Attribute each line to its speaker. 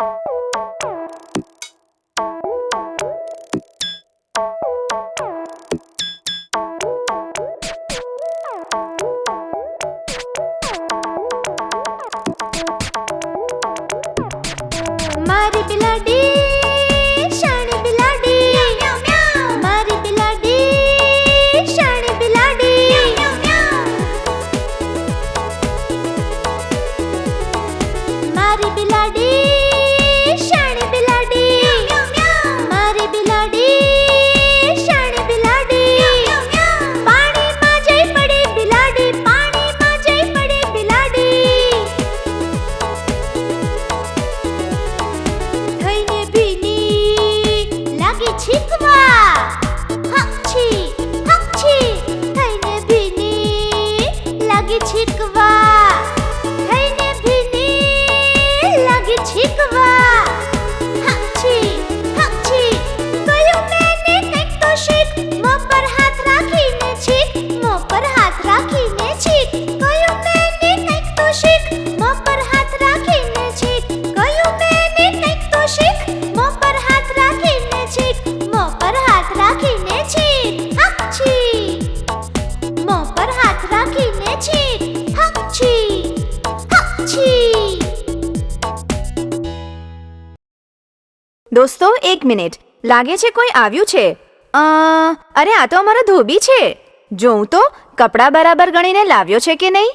Speaker 1: મારી બિલાડી શાણી બિલાડી, મારી બિલાડી શાણી બિલાડી, મારી બિલાડી શાણી બિલાડી, મારી બિલાડી શાણી બિલાડી, પાણીમાં જઈ પડી બિલાડી, પાણીમાં જઈ પડી બિલાડી, થઈને ભીની લાગી છીકવા, હકછી હકછી, થઈને ભીની લાગી છીકવા, થઈને ભીની લાગી છીકવા, હકછી હકછી, કહ્યું મેને કંઈક તો શીખ, મોં પર હાથ રાખીને છીક, મોં પર હાથ રાખીને છીક, કહ્યું મેને કંઈક તો શીખ, મોં પર હાથ રાખીને છીક, કહ્યું મેને કંઈક તો શીખ, મોં પર હાથ રાખીને છીક, મોં પર હાથ રાખીને છીક, હકછી, મોં પર હાથ રાખીને છીક, હકછી હકછી.
Speaker 2: દોસ્તો, એક મિનિટ, લાગે છે કોઈ આવ્યું છે. અરે, આ તો અમારો ધોબી છે. જોઉં તો કપડાં બરાબર ગણીને લાવ્યો છે કે નહીં.